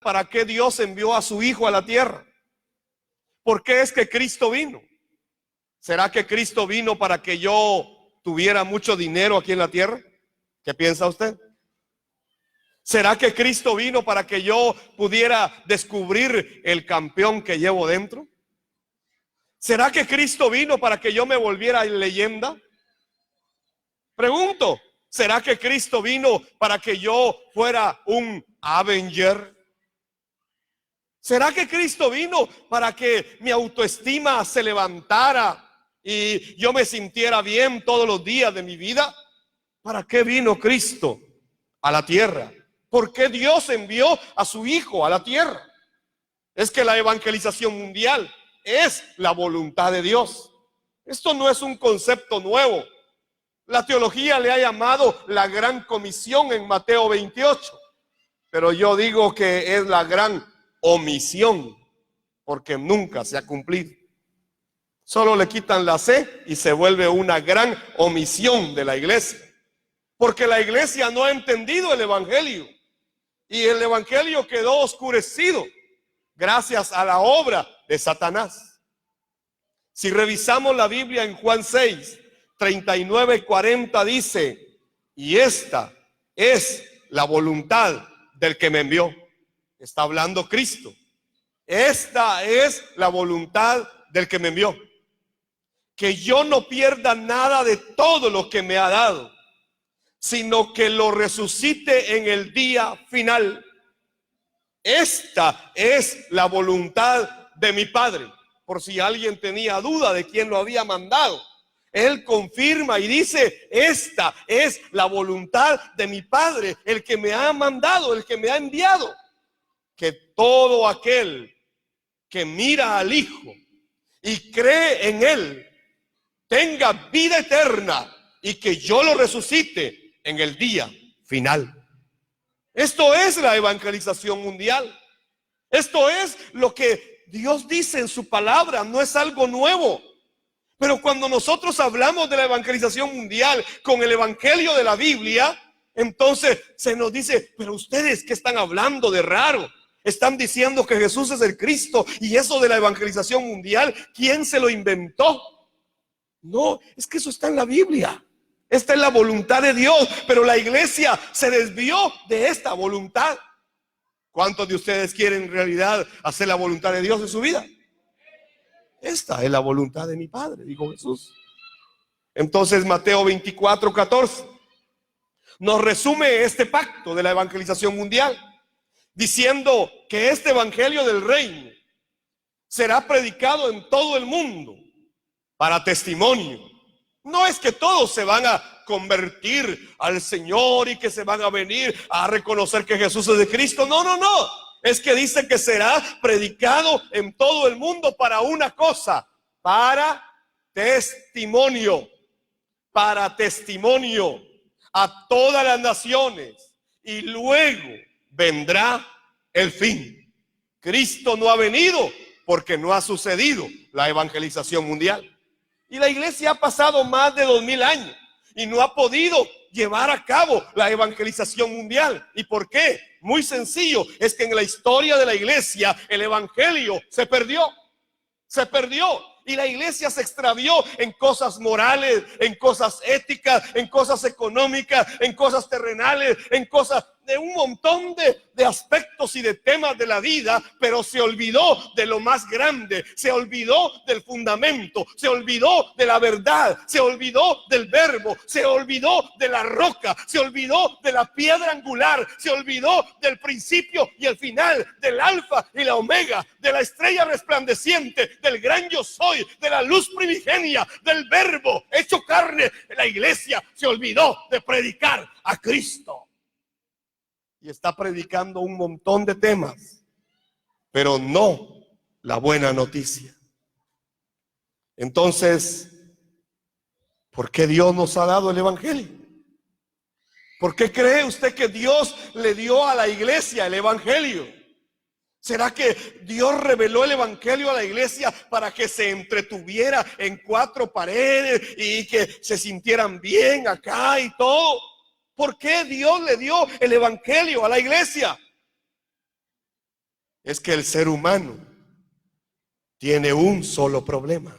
¿Para qué Dios envió a su Hijo a la tierra? ¿Por qué es que Cristo vino? ¿Será que Cristo vino para que yo tuviera mucho dinero aquí en la tierra? ¿Qué piensa usted? ¿Será que Cristo vino para que yo pudiera descubrir el campeón que llevo dentro? ¿Será que Cristo vino para que yo me volviera leyenda? Pregunto, ¿será que Cristo vino para que yo fuera un Avenger? ¿Será que Cristo vino para que mi autoestima se levantara y yo me sintiera bien todos los días de mi vida? ¿Para qué vino Cristo a la tierra? ¿Por qué Dios envió a su Hijo a la tierra? Es que la evangelización mundial es la voluntad de Dios. Esto no es un concepto nuevo. La teología le ha llamado la gran comisión en Mateo 28, pero yo digo que es la gran omisión, porque nunca se ha cumplido. Solo le quitan la C y se vuelve una gran omisión de la iglesia, porque la iglesia no ha entendido el evangelio y el evangelio quedó oscurecido gracias a la obra de Satanás. Si revisamos la Biblia en Juan 6, 39 y 40 dice: y esta es la voluntad del que me envió. Está hablando Cristo. Esta es la voluntad del que me envió, que yo no pierda nada de todo lo que me ha dado, sino que lo resucite en el día final. Esta es la voluntad de mi Padre. Por si alguien tenía duda de quién lo había mandado, Él confirma y dice: esta es la voluntad de mi Padre, el que me ha mandado, el que me ha enviado, que todo aquel que mira al Hijo y cree en Él tenga vida eterna y que yo lo resucite en el día final. Esto es la evangelización mundial. Esto es lo que Dios dice en su palabra, no es algo nuevo. Pero cuando nosotros hablamos de la evangelización mundial con el evangelio de la Biblia, entonces se nos dice: pero ustedes, ¿qué están hablando de raro? Están diciendo que Jesús es el Cristo, y eso de la evangelización mundial, ¿quién se lo inventó? No, es que eso está en la Biblia. Esta es la voluntad de Dios, pero la iglesia se desvió de esta voluntad. ¿Cuántos de ustedes quieren en realidad hacer la voluntad de Dios en su vida? Esta es la voluntad de mi Padre, dijo Jesús. Entonces Mateo 24, 14 nos resume este pacto de la evangelización mundial, diciendo que este evangelio del reino será predicado en todo el mundo para testimonio. No es que todos se van a convertir al Señor y que se van a venir a reconocer que Jesús es de Cristo. No, no, no. Es que dice que será predicado en todo el mundo para una cosa: para testimonio. Para testimonio a todas las naciones, y luego vendrá el fin. Cristo no ha venido porque no ha sucedido la evangelización mundial. Y la iglesia ha pasado más de 2000 años y no ha podido llevar a cabo la evangelización mundial. ¿Y por qué? Muy sencillo, es que en la historia de la iglesia el evangelio se perdió. Se perdió. Y la iglesia se extravió en cosas morales, en cosas éticas, en cosas económicas, en cosas terrenales, en cosas de un montón de aspectos y de temas de la vida, pero se olvidó de lo más grande, se olvidó del fundamento, se olvidó de la verdad, se olvidó del verbo, se olvidó de la roca, se olvidó de la piedra angular, se olvidó del principio y el final, del alfa y la omega, de la estrella resplandeciente, del gran yo soy, de la luz primigenia, del verbo hecho carne. La iglesia se olvidó de predicar a Cristo y está predicando un montón de temas, pero no la buena noticia. Entonces, ¿por qué Dios nos ha dado el evangelio? ¿Por qué cree usted que Dios le dio a la iglesia el evangelio? ¿Será que Dios reveló el evangelio a la iglesia para que se entretuviera en cuatro paredes y que se sintieran bien acá y todo? ¿Por qué Dios le dio el evangelio a la iglesia? es que el ser humano tiene un solo problema.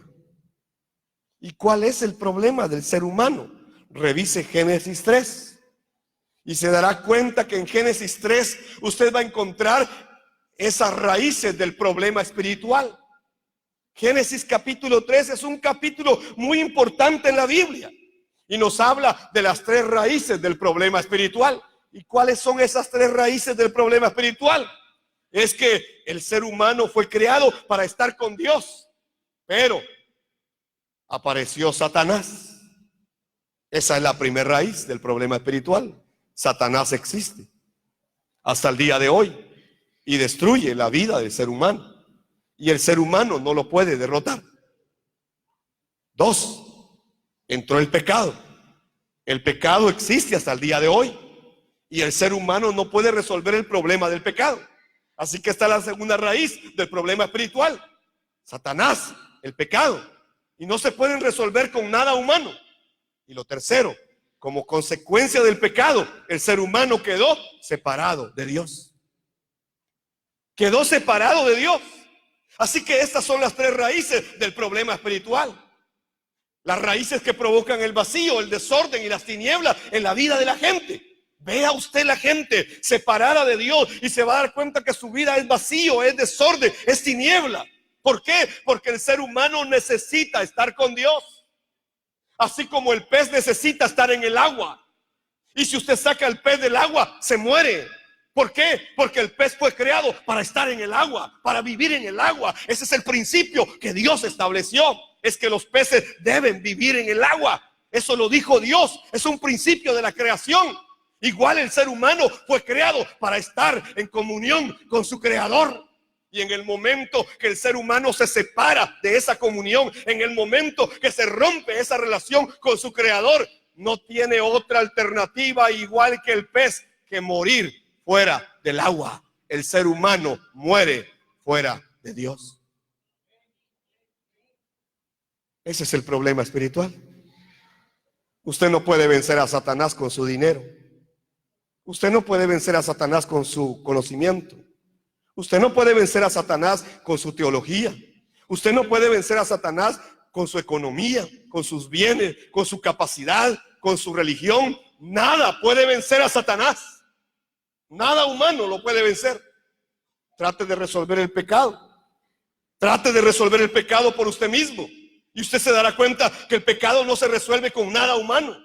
¿Y cuál es el problema del ser humano? Revise Génesis 3 y se dará cuenta que en Génesis 3 usted va a encontrar esas raíces del problema espiritual. Génesis capítulo 3 es un capítulo muy importante en la Biblia y nos habla de las tres raíces del problema espiritual. ¿Y cuáles son esas tres raíces del problema espiritual? Es que el ser humano fue creado para estar con Dios, pero apareció Satanás. Esa es la primera raíz del problema espiritual. Satanás existe hasta el día de hoy y destruye la vida del ser humano. Y el ser humano no lo puede derrotar. 2, entró el pecado. El pecado existe hasta el día de hoy y el ser humano no puede resolver el problema del pecado. Así que está la segunda raíz del problema espiritual. Satanás, el pecado. Y no se pueden resolver con nada humano. Y lo tercero, como consecuencia del pecado, el ser humano quedó separado de Dios. Quedó separado de Dios. Así que estas son las tres raíces del problema espiritual. Las raíces que provocan el vacío, el desorden y las tinieblas en la vida de la gente. Vea usted la gente separada de Dios y se va a dar cuenta que su vida es vacío, es desorden, es tiniebla. ¿Por qué? Porque el ser humano necesita estar con Dios. Así como el pez necesita estar en el agua. Y si usted saca el pez del agua, se muere. ¿Por qué? Porque el pez fue creado para estar en el agua, para vivir en el agua. Ese es el principio que Dios estableció. Es que los peces deben vivir en el agua. Eso lo dijo Dios. Es un principio de la creación. Igual el ser humano fue creado para estar en comunión con su creador. Y en el momento que el ser humano se separa de esa comunión, en el momento que se rompe esa relación con su creador, no tiene otra alternativa igual que el pez que morir fuera del agua. El ser humano muere fuera de Dios. Ese es el problema espiritual. Usted no puede vencer a Satanás con su dinero. Usted no puede vencer a Satanás con su conocimiento. Usted no puede vencer a Satanás con su teología. Usted no puede vencer a Satanás con su economía, con sus bienes, con su capacidad, con su religión. Nada puede vencer a Satanás. Nada humano lo puede vencer. Trate de resolver el pecado. Trate de resolver el pecado por usted mismo. Y usted se dará cuenta que el pecado no se resuelve con nada humano.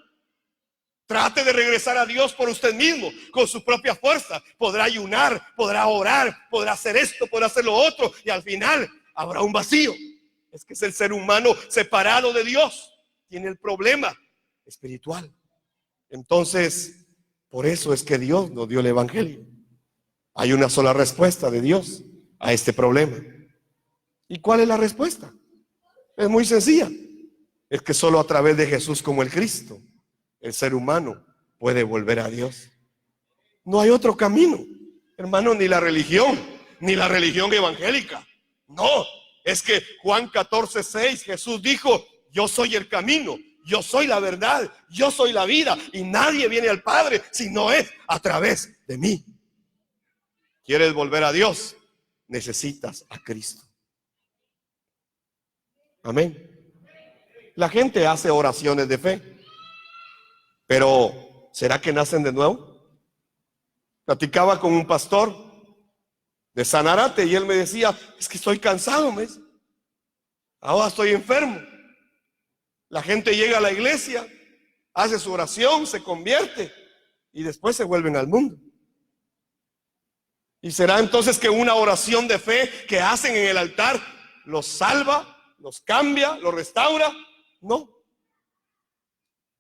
Trate de regresar a Dios por usted mismo, con su propia fuerza. Podrá ayunar, podrá orar, podrá hacer esto, podrá hacer lo otro. Y al final habrá un vacío. Es que es el ser humano separado de Dios. Tiene el problema espiritual. Entonces, por eso es que Dios nos dio el evangelio. Hay una sola respuesta de Dios a este problema. ¿Y cuál es la respuesta? Es muy sencilla. Es que solo a través de Jesús como el Cristo, el ser humano puede volver a Dios. No hay otro camino, hermano, ni la religión evangélica. No, es que Juan 14:6, Jesús dijo: yo soy el camino, yo soy la verdad, yo soy la vida, y nadie viene al Padre si no es a través de mí. ¿Quieres volver a Dios? Necesitas a Cristo. Amén. La gente hace oraciones de fe, pero ¿será que nacen de nuevo? Platicaba con un pastor de Sanarate y él me decía: es que estoy cansado, me dice. Ahora estoy enfermo. La gente llega a la iglesia, hace su oración, se convierte y después se vuelven al mundo. ¿Y será entonces que una oración de fe que hacen en el altar los salva, los cambia, los restaura? No.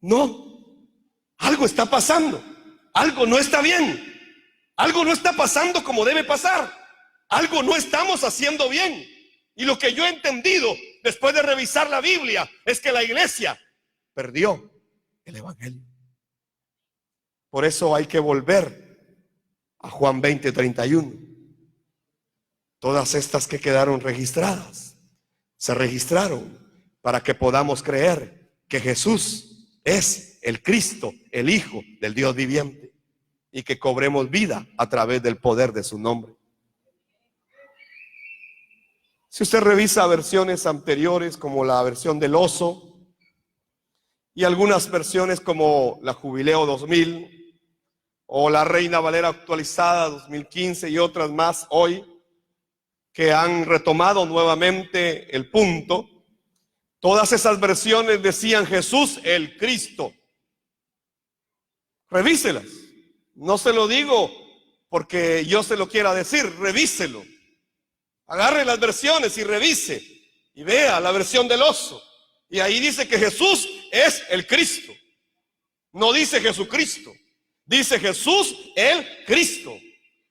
No. Algo está pasando. Algo no está bien. Algo no está pasando como debe pasar. Algo no estamos haciendo bien. Y lo que yo he entendido después de revisar la Biblia es que la iglesia perdió el evangelio. Por eso hay que volver a Juan 20:31. Todas estas que quedaron registradas se registraron para que podamos creer que Jesús es el Cristo, el Hijo del Dios viviente, y que cobremos vida a través del poder de su nombre. Si usted revisa versiones anteriores como la versión del oso y algunas versiones como la Jubileo 2000 o la Reina Valera actualizada 2015 y otras más hoy que han retomado nuevamente el punto, todas esas versiones decían Jesús el Cristo. Revíselas. No se lo digo porque yo se lo quiera decir, revíselo. Agarre las versiones y revise y vea la versión del oso. Y ahí dice que Jesús es el Cristo. No dice Jesucristo, dice Jesús el Cristo,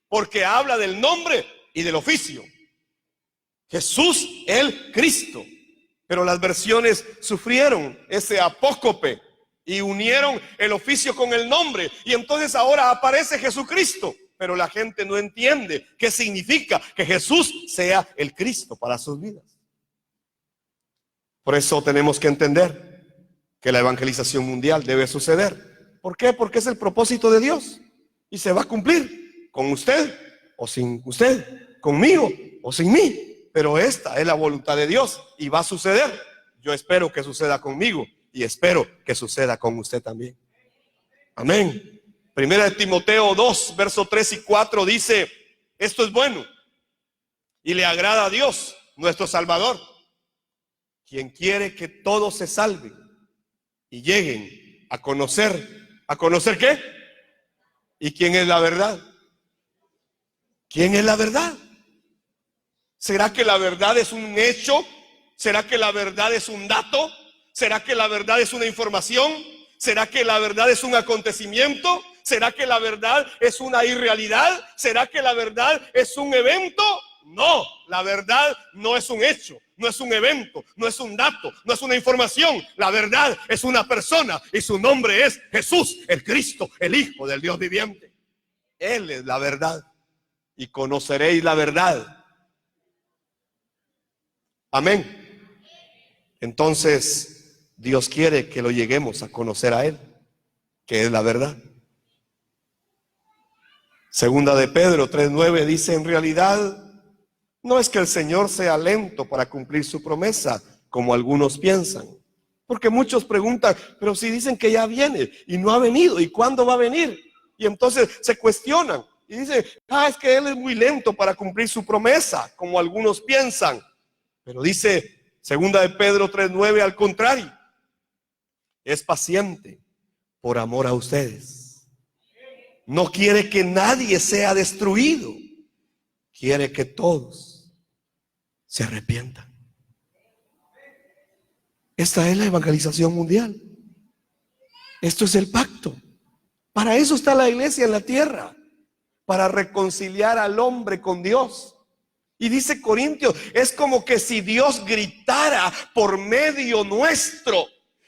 porque habla del nombre y del oficio. Jesús el Cristo. Pero las versiones sufrieron ese apócope y unieron el oficio con el nombre. Y entonces ahora aparece Jesucristo. Pero la gente no entiende qué significa que Jesús sea el Cristo para sus vidas. Por eso tenemos que entender que la evangelización mundial debe suceder. ¿Por qué? Porque es el propósito de Dios y se va a cumplir con usted o sin usted, conmigo o sin mí. Pero esta es la voluntad de Dios y va a suceder. Yo espero que suceda conmigo y espero que suceda con usted también. Amén. Primera de Timoteo 2, versos 3 y 4 dice, esto es bueno y le agrada a Dios, nuestro Salvador, quien quiere que todos se salven y lleguen a ¿conocer qué? ¿Y quién es la verdad? ¿Quién es la verdad? ¿Será que la verdad es un hecho? ¿Será que la verdad es un dato? ¿Será que la verdad es una información? ¿Será que la verdad es un acontecimiento? ¿Será que la verdad es una irrealidad? ¿Será que la verdad es un evento? No, la verdad no es un hecho, no es un evento, no es un dato, no es una información. La verdad es una persona y su nombre es Jesús, el Cristo, el Hijo del Dios viviente. Él es la verdad y conoceréis la verdad. Amén. Entonces, Dios quiere que lo lleguemos a conocer a Él, que es la verdad. Segunda de Pedro 3:9 dice, en realidad no es que el Señor sea lento para cumplir su promesa, como algunos piensan. Porque muchos preguntan, pero si dicen que ya viene y no ha venido, ¿y cuándo va a venir? Y entonces se cuestionan y dicen, es que Él es muy lento para cumplir su promesa, como algunos piensan. Pero dice Segunda de Pedro 3:9, al contrario, es paciente por amor a ustedes. No quiere que nadie sea destruido. Quiere que todos se arrepientan. Esta es la evangelización mundial. Esto es el pacto. Para eso está la iglesia en la tierra. Para reconciliar al hombre con Dios. Y dice Corintios, es como que si Dios gritara por medio nuestro.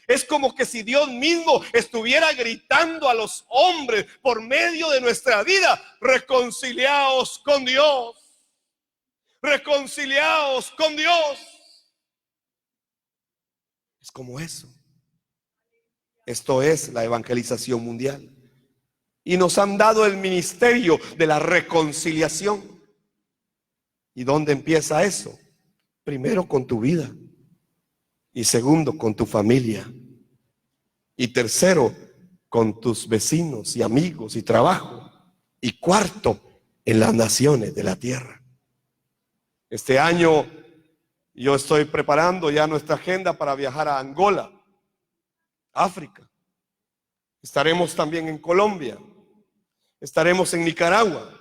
Es como que si Dios mismo estuviera gritando a los hombres por medio de nuestra vida, reconciliaos con Dios, reconciliaos con Dios. Es como eso. Esto es la evangelización mundial. Y nos han dado el ministerio de la reconciliación. ¿Y dónde empieza eso? Primero con tu vida. Y segundo, con tu familia. Y tercero, con tus vecinos y amigos y trabajo. Y cuarto, en las naciones de la tierra. Este año yo estoy preparando ya nuestra agenda para viajar a Angola, África. Estaremos también en Colombia. Estaremos en Nicaragua.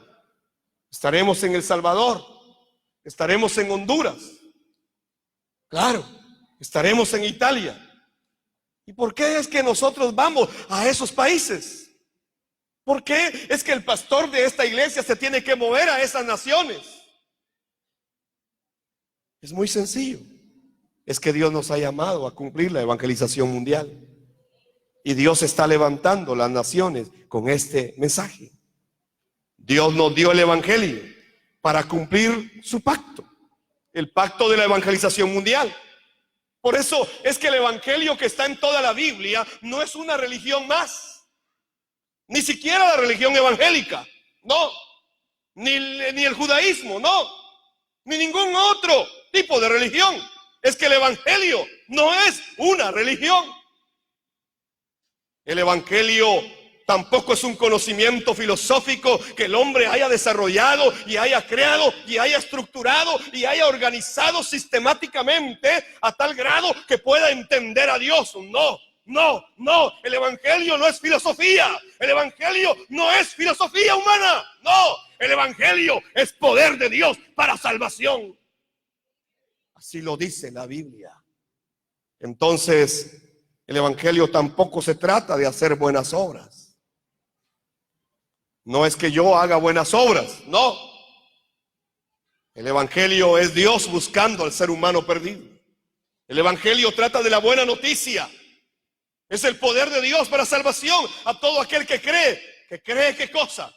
Estaremos en El Salvador. Estaremos en Honduras. Claro, estaremos en Italia. ¿Y por qué es que nosotros vamos a esos países? ¿Por qué es que el pastor de esta iglesia se tiene que mover a esas naciones? Es muy sencillo. Es que Dios nos ha llamado a cumplir la evangelización mundial. Y Dios está levantando las naciones con este mensaje. Dios nos dio el evangelio para cumplir su pacto. El pacto de la evangelización mundial. Por eso es que el evangelio que está en toda la Biblia no es una religión más. Ni siquiera la religión evangélica. No. Ni el judaísmo, no. Ni ningún otro tipo de religión. Es que el evangelio no es una religión. El evangelio tampoco es un conocimiento filosófico que el hombre haya desarrollado y haya creado y haya estructurado y haya organizado sistemáticamente a tal grado que pueda entender a Dios. No, no, no. El evangelio no es filosofía. El evangelio no es filosofía humana. No, el evangelio es poder de Dios para salvación. Así lo dice la Biblia. Entonces, el evangelio tampoco se trata de hacer buenas obras. No es que yo haga buenas obras, no. El evangelio es Dios buscando al ser humano perdido. El evangelio trata de la buena noticia. Es el poder de Dios para salvación a todo aquel que cree. ¿Que cree qué cosa?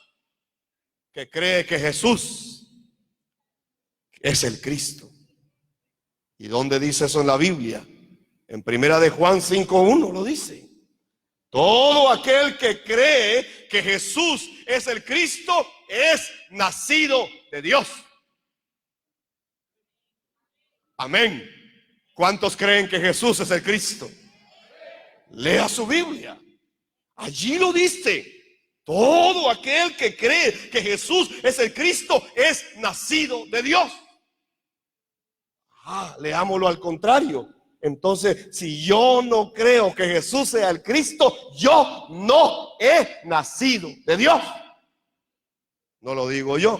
Que cree que Jesús es el Cristo. ¿Y dónde dice eso en la Biblia? En primera de Juan 5:1 lo dice. Todo aquel que cree que Jesús es el Cristo es nacido de Dios. Amén. ¿Cuántos creen que Jesús es el Cristo? Lea su Biblia. Allí lo dice. Todo aquel que cree que Jesús es el Cristo es nacido de Dios. Leámoslo al contrario. Entonces, si yo no creo que Jesús sea el Cristo, yo no he nacido de Dios. No lo digo yo,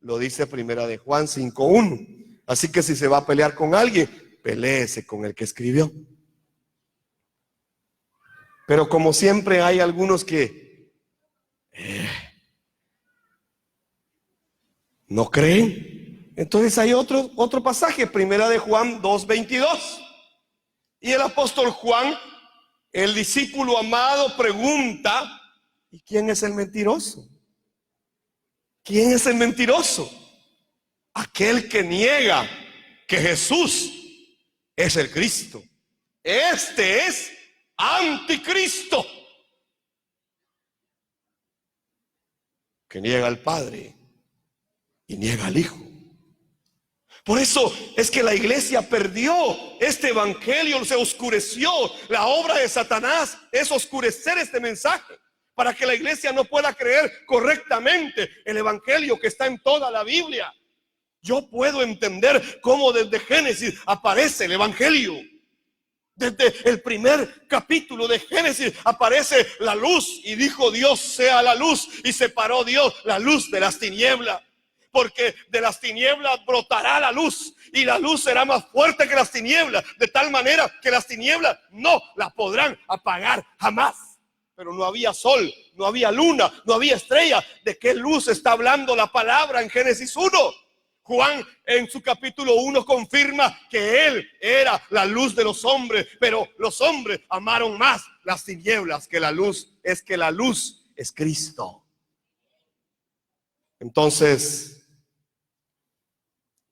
lo dice primera de Juan 5:1. Así que si se va a pelear con alguien, peléese con el que escribió. Pero como siempre hay algunos que no creen. Entonces hay otro pasaje, primera de Juan 2:22. Y el apóstol Juan, el discípulo amado, pregunta: ¿y quién es el mentiroso? ¿Quién es el mentiroso? Aquel que niega que Jesús es el Cristo. Este es anticristo, que niega al Padre y niega al Hijo. Por eso es que la iglesia perdió este evangelio, se oscureció. La obra de Satanás es oscurecer este mensaje para que la iglesia no pueda creer correctamente el evangelio que está en toda la Biblia. Yo puedo entender cómo desde Génesis aparece el evangelio. Desde el primer capítulo de Génesis aparece la luz y dijo Dios sea la luz, y separó Dios la luz de las tinieblas. Porque de las tinieblas brotará la luz, y la luz será más fuerte que las tinieblas, de tal manera que las tinieblas no la podrán apagar jamás. Pero no había sol, no había luna, no había estrella. ¿De qué luz está hablando la palabra en Génesis 1? Juan en su capítulo 1 confirma que él era la luz de los hombres, pero los hombres amaron más las tinieblas que la luz. Es que la luz es Cristo. Entonces,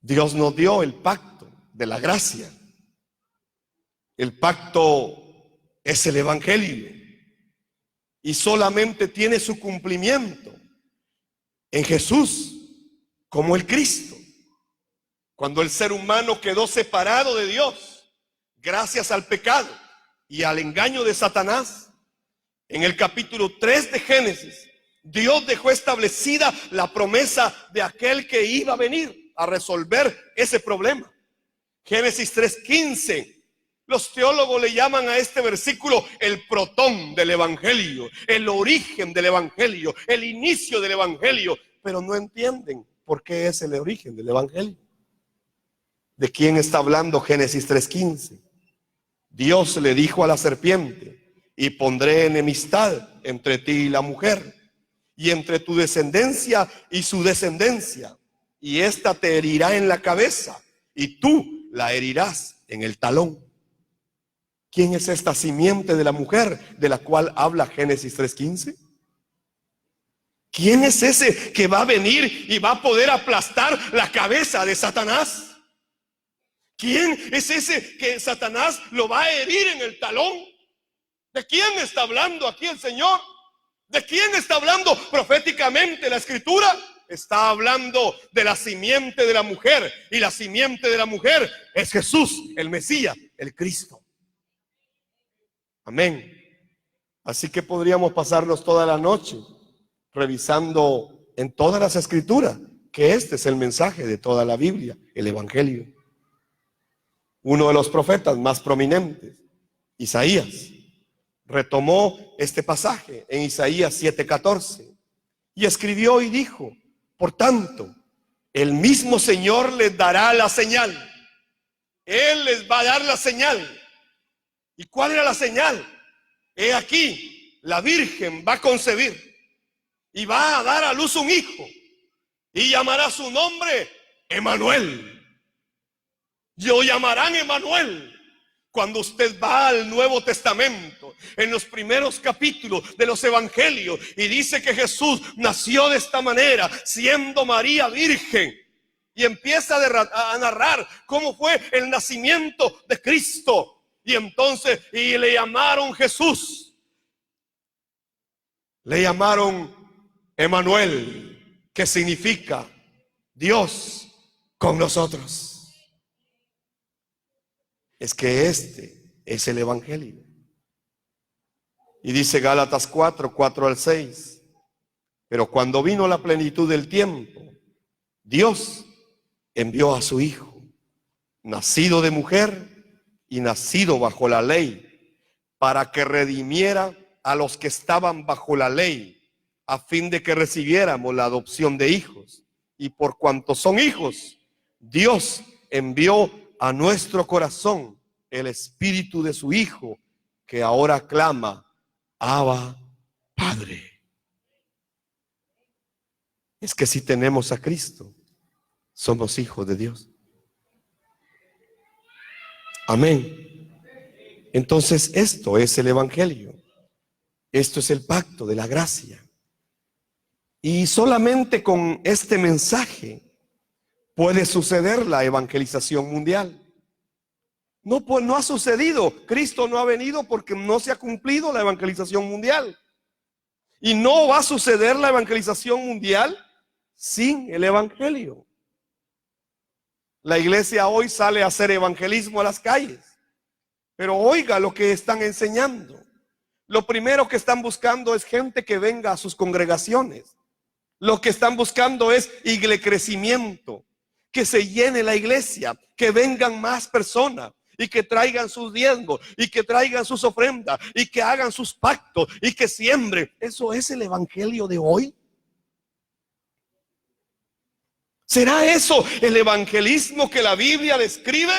Dios nos dio el pacto de la gracia. El pacto es el evangelio y solamente tiene su cumplimiento en Jesús como el Cristo. Cuando el ser humano quedó separado de Dios gracias al pecado y al engaño de Satanás, en el capítulo 3 de Génesis, Dios dejó establecida la promesa de aquel que iba a venir a resolver ese problema. Génesis 3:15. Los teólogos le llaman a este versículo el protón del evangelio, el origen del evangelio, el inicio del evangelio, pero no entienden por qué es el origen del evangelio. ¿De quién está hablando Génesis 3:15? Dios le dijo a la serpiente: y pondré enemistad entre ti y la mujer, y entre tu descendencia y su descendencia, y ésta te herirá en la cabeza, y tú la herirás en el talón. ¿Quién es esta simiente de la mujer de la cual habla Génesis 3:15? ¿Quién es ese que va a venir y va a poder aplastar la cabeza de Satanás? ¿Quién es ese que Satanás lo va a herir en el talón? ¿De quién está hablando aquí el Señor? ¿De quién está hablando proféticamente la Escritura? está hablando de la simiente de la mujer, y la simiente de la mujer es Jesús, el Mesías, el Cristo. Amén. Así que podríamos pasarnos toda la noche revisando en todas las escrituras que este es el mensaje de toda la Biblia, el Evangelio. Uno de los profetas más prominentes, Isaías, retomó este pasaje en Isaías 7:14 y escribió y dijo: por tanto, el mismo Señor les dará la señal. Él les va a dar la señal. ¿Y cuál era la señal? He aquí, la Virgen va a concebir y va a dar a luz un hijo, y llamará su nombre Emanuel. Lo llamarán Emanuel. Cuando usted va al Nuevo Testamento, en los primeros capítulos de los evangelios, y dice que Jesús nació de esta manera, siendo María virgen, y empieza a narrar cómo fue el nacimiento de Cristo, y entonces, y le llamaron Jesús, le llamaron Emanuel, que significa Dios con nosotros. Es que este es el Evangelio. Y dice Gálatas 4:4-6: pero cuando vino la plenitud del tiempo, Dios envió a su Hijo, nacido de mujer y nacido bajo la ley, para que redimiera a los que estaban bajo la ley, a fin de que recibiéramos la adopción de hijos. Y por cuanto son hijos, Dios envió a nuestro corazón el espíritu de su Hijo, que ahora clama: Abba, Padre. Es que si tenemos a Cristo, somos hijos de Dios. Amén. Entonces esto es el Evangelio. Esto es el pacto de la gracia. Y solamente con este mensaje puede suceder la evangelización mundial. No ha sucedido. Cristo no ha venido porque no se ha cumplido la evangelización mundial. Y no va a suceder la evangelización mundial sin el Evangelio. La iglesia hoy sale a hacer evangelismo a las calles, pero oiga lo que están enseñando. Lo primero que están buscando es gente que venga a sus congregaciones. Lo que están buscando es crecimiento, que se llene la iglesia, que vengan más personas y que traigan sus diezmos y que traigan sus ofrendas y que hagan sus pactos y que siembren. ¿Eso es el evangelio de hoy? ¿Será eso el evangelismo que la Biblia describe?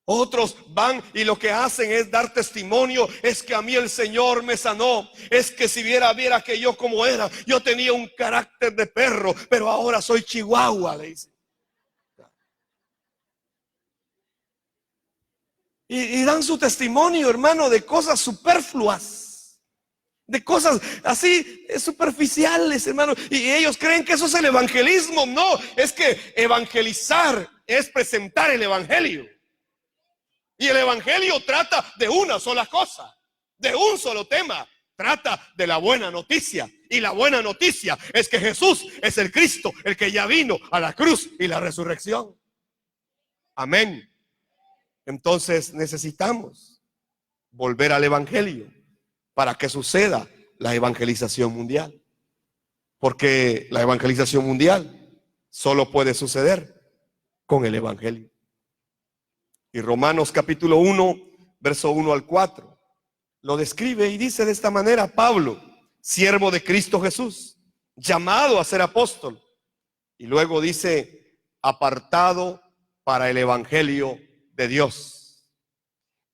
Otros van y lo que hacen es dar testimonio. Es que a mí el Señor me sanó. Es que si viera que yo como era, yo tenía un carácter de perro, pero ahora soy chihuahua, le dice. Y dan su testimonio, hermano, de cosas superfluas, de cosas así superficiales, hermano. Y ellos creen que eso es el evangelismo. No, es que evangelizar es presentar el evangelio. Y el evangelio trata de una sola cosa, de un solo tema. Trata de la buena noticia. Y la buena noticia es que Jesús es el Cristo, el que ya vino a la cruz y la resurrección. Amén. Entonces necesitamos volver al evangelio para que suceda la evangelización mundial. Porque la evangelización mundial solo puede suceder con el evangelio. Y Romanos capítulo 1, verso 1-4, lo describe y dice de esta manera: Pablo, siervo de Cristo Jesús, llamado a ser apóstol. Y luego dice: apartado para el evangelio de Dios,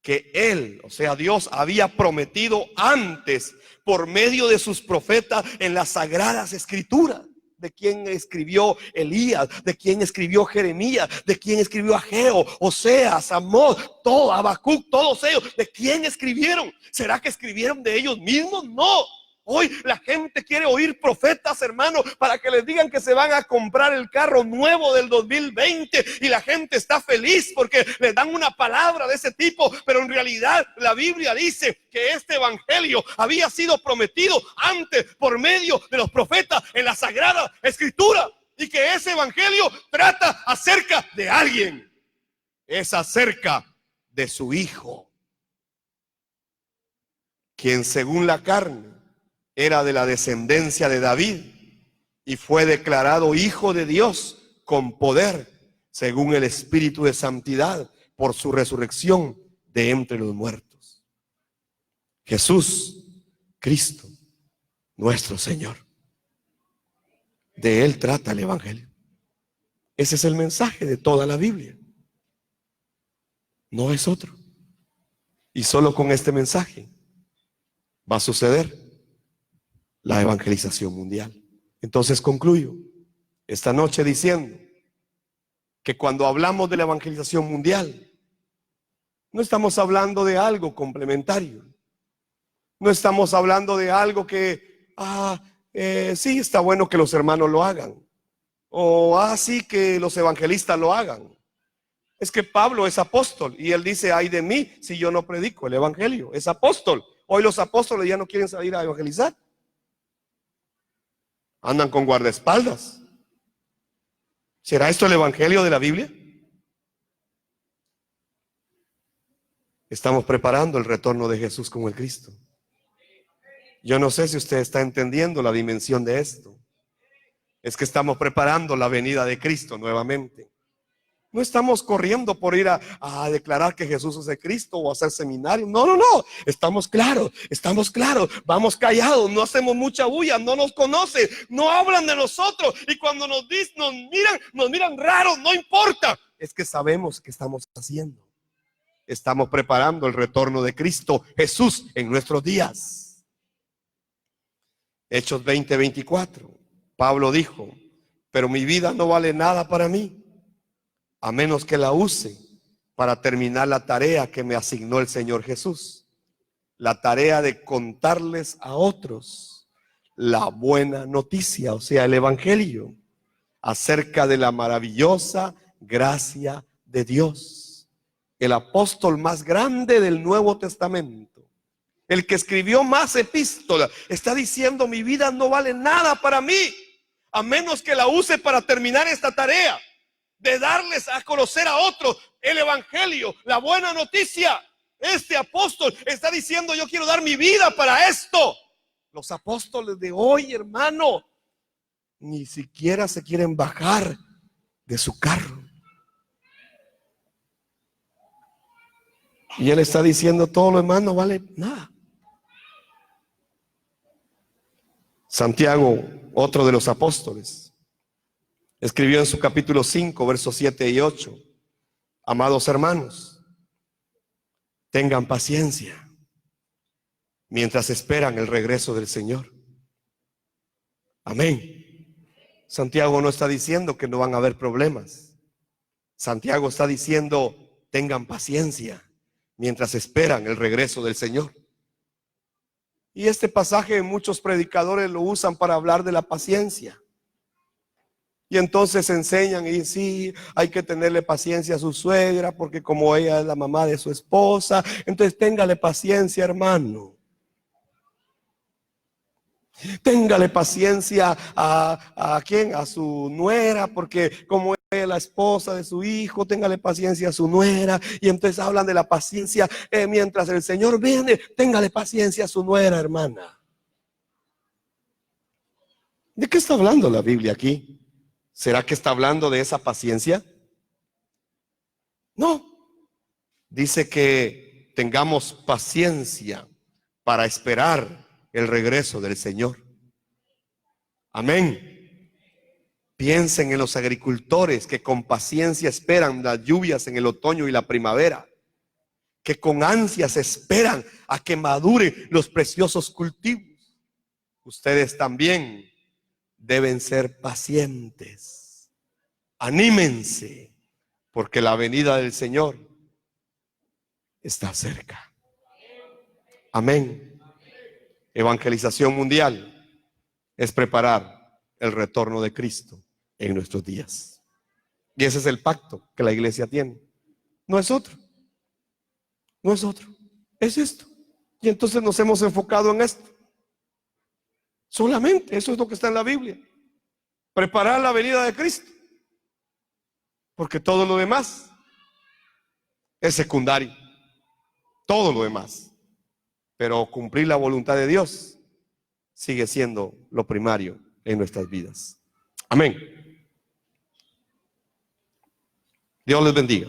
que él, o sea Dios, había prometido antes por medio de sus profetas en las sagradas escrituras. De quien escribió Elías, de quien escribió Jeremías, de quien escribió Ageo, Oseas, Amós, todo, Habacuc, todos ellos. ¿De quién escribieron? ¿Será que escribieron de ellos mismos? No, Hoy la gente quiere oír profetas, hermano, para que les digan que se van a comprar el carro nuevo del 2020 y la gente está feliz porque les dan una palabra de ese tipo, pero en realidad la Biblia dice que este evangelio había sido prometido antes por medio de los profetas en la Sagrada Escritura, y que ese evangelio trata acerca de alguien, es acerca de su Hijo, quien según la carne era de la descendencia de David y fue declarado Hijo de Dios con poder, según el Espíritu de santidad, por su resurrección de entre los muertos. Jesús, Cristo, nuestro Señor. De Él trata el evangelio. Ese es el mensaje de toda la Biblia. No es otro. Y solo con este mensaje va a suceder la evangelización mundial. Entonces concluyo esta noche diciendo que cuando hablamos de la evangelización mundial, no estamos hablando de algo complementario. No estamos hablando de algo que, sí, está bueno que los hermanos lo hagan. O sí, que los evangelistas lo hagan. Es que Pablo es apóstol y él dice, ay de mí si yo no predico el evangelio. Es apóstol. Hoy los apóstoles ya no quieren salir a evangelizar. Andan con guardaespaldas. ¿Será esto el evangelio de la Biblia? Estamos preparando el retorno de Jesús como el Cristo. Yo no sé si usted está entendiendo la dimensión de esto. Es que estamos preparando la venida de Cristo nuevamente. No estamos corriendo por ir a declarar que Jesús es el Cristo o a hacer seminario. No, no, no. Estamos claros. Vamos callados, no hacemos mucha bulla, no nos conocen, no hablan de nosotros. Y cuando nos miran raros, no importa. Es que sabemos qué estamos haciendo. Estamos preparando el retorno de Cristo Jesús en nuestros días. Hechos 20:24. Pablo dijo, pero mi vida no vale nada para mí, a menos que la use para terminar la tarea que me asignó el Señor Jesús. La tarea de contarles a otros la buena noticia, o sea, el evangelio, acerca de la maravillosa gracia de Dios. El apóstol más grande del Nuevo Testamento, el que escribió más epístolas, está diciendo, mi vida no vale nada para mí, a menos que la use para terminar esta tarea de darles a conocer a otros el evangelio, la buena noticia. Este apóstol está diciendo, yo quiero dar mi vida para esto. Los apóstoles de hoy, hermano, ni siquiera se quieren bajar de su carro. Y él está diciendo, todo lo demás no vale nada. Santiago, otro de los apóstoles, escribió en su capítulo 5, versos 7 y 8, amados hermanos, tengan paciencia mientras esperan el regreso del Señor. Amén. Santiago no está diciendo que no van a haber problemas. Santiago está diciendo, tengan paciencia mientras esperan el regreso del Señor. Y este pasaje muchos predicadores lo usan para hablar de la paciencia. Y entonces enseñan y sí, hay que tenerle paciencia a su suegra porque como ella es la mamá de su esposa, entonces téngale paciencia, hermano. Téngale paciencia a ¿quién? A su nuera, porque como ella es la esposa de su hijo, téngale paciencia a su nuera. Y entonces hablan de la paciencia mientras el Señor viene, téngale paciencia a su nuera, hermana. ¿De qué está hablando la Biblia aquí? ¿Será que está hablando de esa paciencia? No. Dice que tengamos paciencia para esperar el regreso del Señor. Amén. Piensen en los agricultores que con paciencia esperan las lluvias en el otoño y la primavera, que con ansias esperan a que maduren los preciosos cultivos. Ustedes también deben ser pacientes. Anímense, porque la venida del Señor está cerca. Amén. evangelización mundial es preparar el retorno de Cristo en nuestros días. Y ese es el pacto que la iglesia tiene. No es otro. No es otro. Es esto. Y entonces nos hemos enfocado en esto. Solamente eso es lo que está en la Biblia. Preparar la venida de Cristo. Porque todo lo demás es secundario. Todo lo demás. Pero cumplir la voluntad de Dios sigue siendo lo primario en nuestras vidas. Amén. Dios les bendiga.